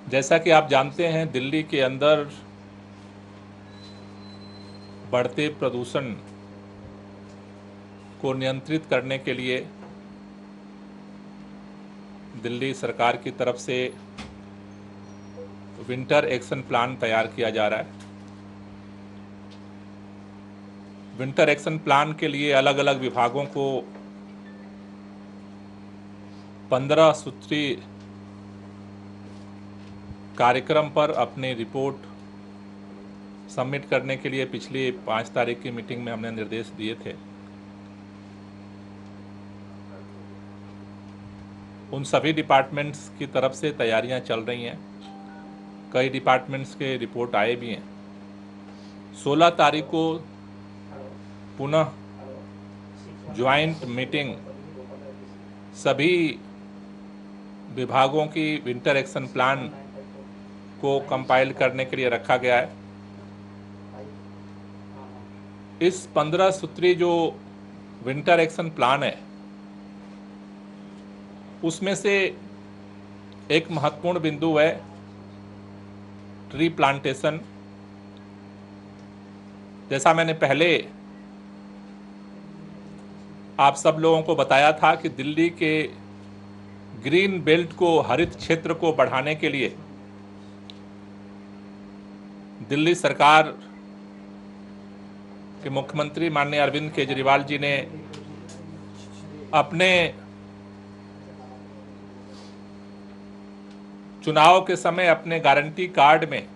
जैसा कि आप जानते हैं, दिल्ली के अंदर बढ़ते प्रदूषण को नियंत्रित करने के लिए दिल्ली सरकार की तरफ से विंटर एक्शन प्लान तैयार किया जा रहा है। विंटर एक्शन प्लान के लिए अलग अलग विभागों को 15 सूत्री कार्यक्रम पर अपनी रिपोर्ट सबमिट करने के लिए पिछली 5 तारीख की मीटिंग में हमने निर्देश दिए थे। उन सभी डिपार्टमेंट्स की तरफ से तैयारियां चल रही हैं। कई डिपार्टमेंट्स के रिपोर्ट आए भी हैं। 16 तारीख को पुनः ज्वाइंट मीटिंग सभी विभागों की विंटर एक्शन प्लान को कंपाइल करने के लिए रखा गया है। इस 15 सूत्री जो विंटर एक्शन प्लान है, उसमें से एक महत्वपूर्ण बिंदु है ट्री प्लांटेशन। जैसा मैंने पहले आप सब लोगों को बताया था कि दिल्ली के ग्रीन बेल्ट को, हरित क्षेत्र को बढ़ाने के लिए दिल्ली सरकार के मुख्यमंत्री माननीय अरविंद केजरीवाल जी ने अपने चुनाव के समय अपने गारंटी कार्ड में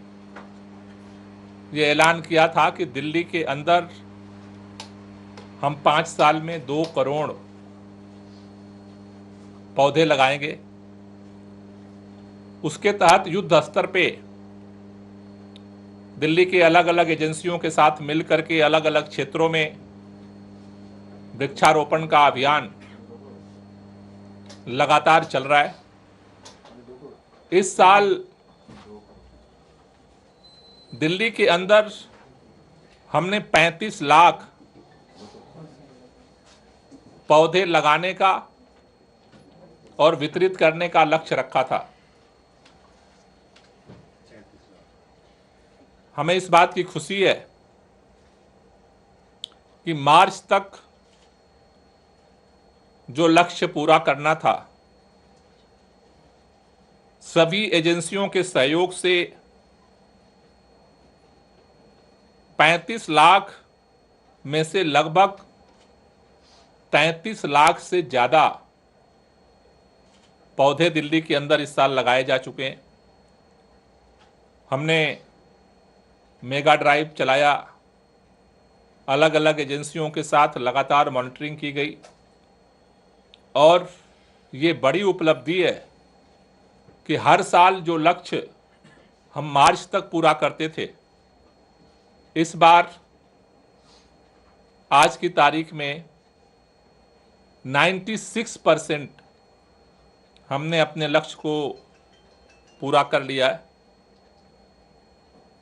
ये ऐलान किया था कि दिल्ली के अंदर हम 5 साल में 2 करोड़ पौधे लगाएंगे। उसके तहत युद्ध स्तर पे दिल्ली के अलग अलग एजेंसियों के साथ मिलकर के अलग अलग क्षेत्रों में वृक्षारोपण का अभियान लगातार चल रहा है। इस साल दिल्ली के अंदर हमने 35 लाख पौधे लगाने का और वितरित करने का लक्ष्य रखा था। हमें इस बात की खुशी है कि मार्च तक जो लक्ष्य पूरा करना था, सभी एजेंसियों के सहयोग से 35 लाख में से लगभग 33 लाख से ज़्यादा पौधे दिल्ली के अंदर इस साल लगाए जा चुके हैं। हमने मेगा ड्राइव चलाया, अलग अलग एजेंसियों के साथ लगातार मॉनिटरिंग की गई और ये बड़ी उपलब्धि है कि हर साल जो लक्ष्य हम मार्च तक पूरा करते थे, इस बार आज की तारीख में 96% हमने अपने लक्ष्य को पूरा कर लिया है।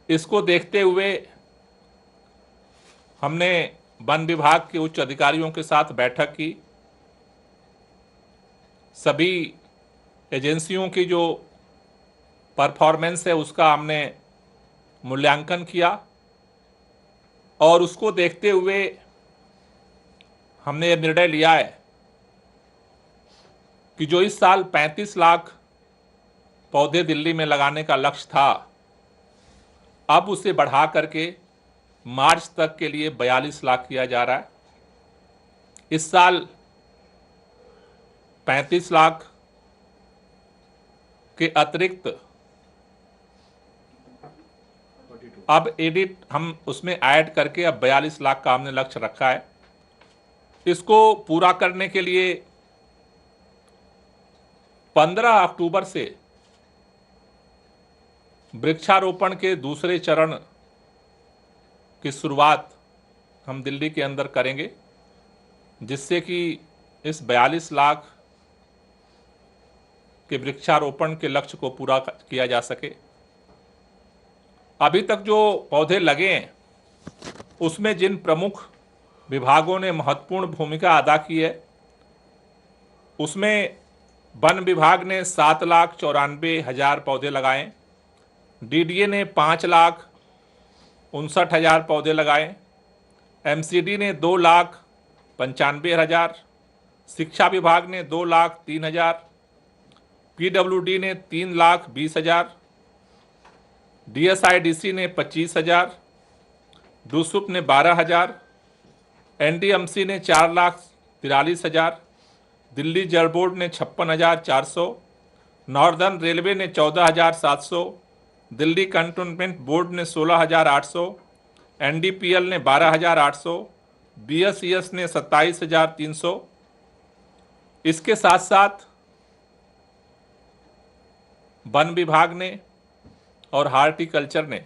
इसको देखते हुए हमने वन विभाग के उच्च अधिकारियों के साथ बैठक की। सभी एजेंसियों की जो परफॉर्मेंस है उसका हमने मूल्यांकन किया और उसको देखते हुए हमने ये निर्णय लिया है कि जो इस साल 35 लाख पौधे दिल्ली में लगाने का लक्ष्य था, अब उसे बढ़ा करके मार्च तक के लिए 42 लाख किया जा रहा है। इस साल 35 लाख के अतिरिक्त अब हम उसमें ऐड करके अब 42 लाख का हमने लक्ष्य रखा है। इसको पूरा करने के लिए 15 अक्टूबर से वृक्षारोपण के दूसरे चरण की शुरुआत हम दिल्ली के अंदर करेंगे, जिससे कि इस 42 लाख के वृक्षारोपण के लक्ष्य को पूरा किया जा सके। अभी तक जो पौधे लगे हैं उसमें जिन प्रमुख विभागों ने महत्वपूर्ण भूमिका अदा की है, उसमें वन विभाग ने 7,94,000 पौधे लगाए। डीडीए ने 5,59,000 पौधे लगाए, एमसीडी ने 2,95,000, शिक्षा विभाग ने 2,03,000, पीडब्ल्यूडी ने 3,20,000, डीएसआईडीसी ने 25,000, डूसुप ने 12,000, एनडीएमसी ने 4,43,000, दिल्ली जल बोर्ड ने 56,400, नॉर्दर्न रेलवे ने 14,700, दिल्ली कंटोनमेंट बोर्ड ने 16,800, एनडीपीएल ने 12,800, बीएसईएस ने 27,300। इसके साथ साथ वन विभाग ने और हार्टिकल्चर ने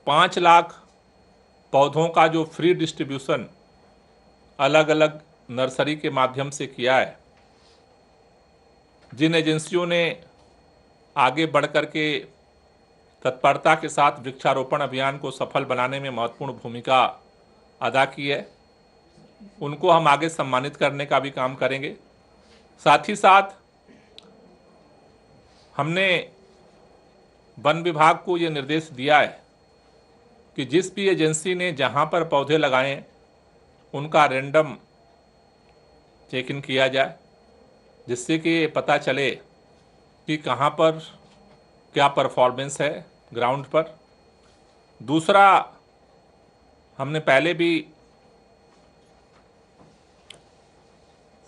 5 लाख पौधों का जो फ्री डिस्ट्रीब्यूशन अलग अलग नर्सरी के माध्यम से किया है। जिन एजेंसियों ने आगे बढ़ कर के तत्परता के साथ वृक्षारोपण अभियान को सफल बनाने में महत्वपूर्ण भूमिका अदा की है, उनको हम आगे सम्मानित करने का भी काम करेंगे। साथ ही साथ हमने वन विभाग को ये निर्देश दिया है कि जिस भी एजेंसी ने जहां पर पौधे लगाए उनका रैंडम चेक इन किया जाए, जिससे कि पता चले कि कहां पर क्या परफॉर्मेंस है ग्राउंड पर। दूसरा, हमने पहले भी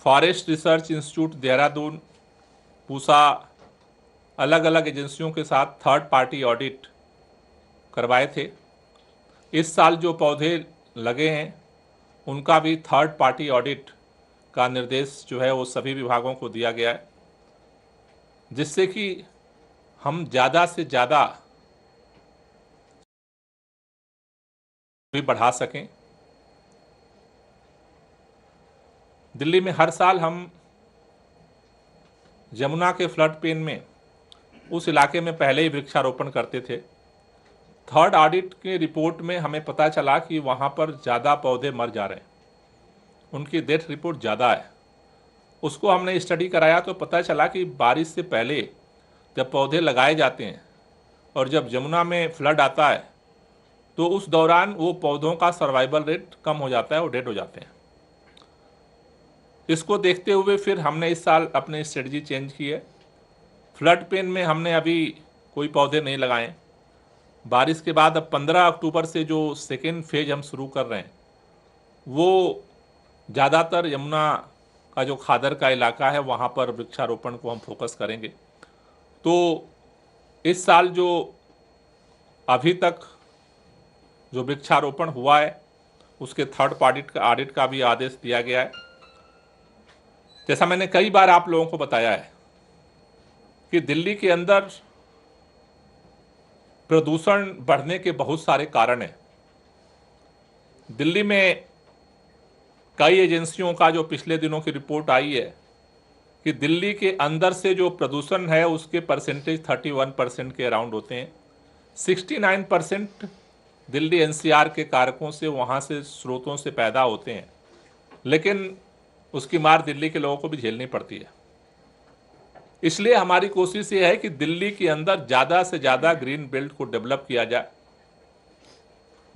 forest research institute Dehradun, Pusa, अलग अलग एजेंसियों के साथ थर्ड पार्टी ऑडिट करवाए थे। इस साल जो पौधे लगे हैं उनका भी थर्ड पार्टी ऑडिट का निर्देश जो है वो सभी विभागों को दिया गया है, जिससे कि हम ज़्यादा से ज़्यादा भी बढ़ा सकें। दिल्ली में हर साल हम यमुना के फ्लड पेन में उस इलाके में पहले ही वृक्षारोपण करते थे। थर्ड ऑडिट की रिपोर्ट में हमें पता चला कि वहाँ पर ज़्यादा पौधे मर जा रहे हैं, उनकी डेथ रिपोर्ट ज़्यादा है। उसको हमने स्टडी कराया तो पता चला कि बारिश से पहले जब पौधे लगाए जाते हैं और जब यमुना में फ्लड आता है तो उस दौरान वो पौधों का सर्वाइवल रेट कम हो जाता है, वो डेड हो जाते हैं। इसको देखते हुए फिर हमने इस साल अपनी स्ट्रेटजी चेंज की है। फ्लड पेन में हमने अभी कोई पौधे नहीं लगाए। बारिश के बाद अब 15 अक्टूबर से जो सेकेंड फेज हम शुरू कर रहे हैं वो ज़्यादातर यमुना का जो खादर का इलाका है वहाँ पर वृक्षारोपण को हम फोकस करेंगे। तो इस साल जो अभी तक जो वृक्षारोपण हुआ है उसके थर्ड पार्टी का ऑडिट का भी आदेश दिया गया है। जैसा मैंने कई बार आप लोगों को बताया है कि दिल्ली के अंदर प्रदूषण बढ़ने के बहुत सारे कारण हैं। दिल्ली में कई एजेंसियों का जो पिछले दिनों की रिपोर्ट आई है कि दिल्ली के अंदर से जो प्रदूषण है उसके परसेंटेज 31% के अराउंड होते हैं। 69% दिल्ली एनसीआर के कारकों से, वहाँ से स्रोतों से पैदा होते हैं, लेकिन उसकी मार दिल्ली के लोगों को भी झेलनी पड़ती है। इसलिए हमारी कोशिश ये है कि दिल्ली के अंदर ज़्यादा से ज़्यादा ग्रीन बेल्ट को डेवलप किया जाए।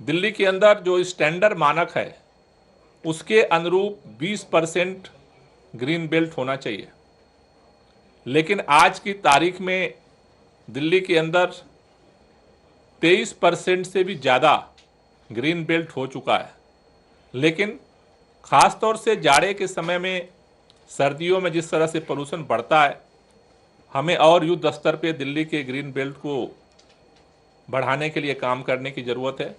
दिल्ली के अंदर जो स्टैंडर्ड मानक है उसके अनुरूप 20% ग्रीन बेल्ट होना चाहिए, लेकिन आज की तारीख में दिल्ली के अंदर 23% से भी ज़्यादा ग्रीन बेल्ट हो चुका है। लेकिन ख़ास तौर से जाड़े के समय में, सर्दियों में जिस तरह से पोल्यूशन बढ़ता है, हमें और युद्ध स्तर पे दिल्ली के ग्रीन बेल्ट को बढ़ाने के लिए काम करने की ज़रूरत है।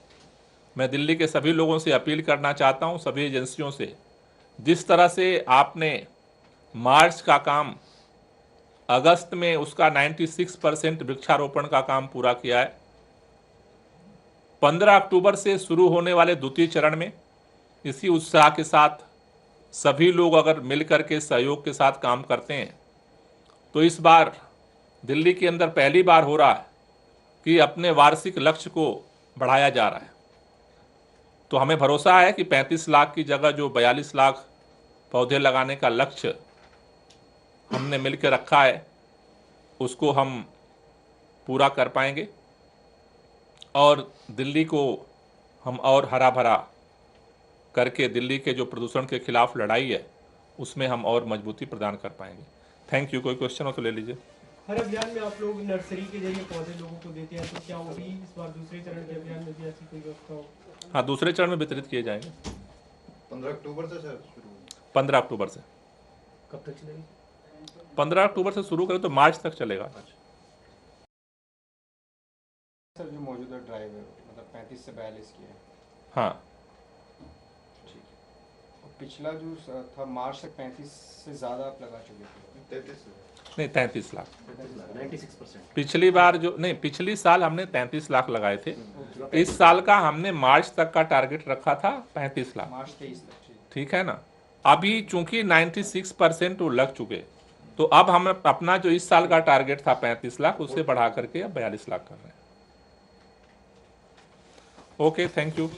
मैं दिल्ली के सभी लोगों से अपील करना चाहता हूं, सभी एजेंसियों से, जिस तरह से आपने मार्च का काम, अगस्त में उसका 96% वृक्षारोपण का काम पूरा किया है। 15 अक्टूबर से शुरू होने वाले द्वितीय चरण में इसी उत्साह के साथ सभी लोग अगर मिलकर के सहयोग के साथ काम करते हैं तो इस बार दिल्ली के अंदर पहली बार हो रहा है कि अपने वार्षिक लक्ष्य को बढ़ाया जा रहा है। तो हमें भरोसा है कि 35 लाख की जगह जो 42 लाख पौधे लगाने का लक्ष्य हमने मिलकर रखा है उसको हम पूरा कर पाएंगे। और दिल्ली को हम और हरा भरा करके दिल्ली के जो प्रदूषण के खिलाफ लड़ाई है उसमें हम और मजबूती प्रदान कर पाएंगे। Thank you. कोई क्वेश्चन हो तो ले लीजिए। हर अभियान में आप लोग नर्सरी के जरिए पौधे लोगों को देते हैं, तो क्या वो भी इस बार दूसरे चरण के अभियान में भी ऐसी कोई व्यवस्था हो? हाँ, दूसरे चरण में वितरित किए जाएंगे 15 अक्टूबर से सर शुरू। 15 अक्टूबर से। कब तक चलेगी? 15 अक्टूबर से शुरू करें तो मार्च तक चलेगा। सर जो मौजूदा ड्राइव है मतलब 35 से 42 की है। हाँ, ठीक है। और पिछला जो था मार्च तक 35 से ज़्यादा आप लगा चुके थे। 33 नहीं 33 लाख 96%। पिछली बार जो नहीं, पिछली साल हमने 33 लाख लगाए थे। इस साल का हमने मार्च तक का टारगेट रखा था 35 लाख। मार्च 23 तक। ठीक है ना। अभी चूंकि 96% वो लग चुके, तो अब हम अपना जो इस साल का टारगेट था 35 लाख उसे बढ़ा करके अब 42 लाख कर रहे हैं। Okay, thank you.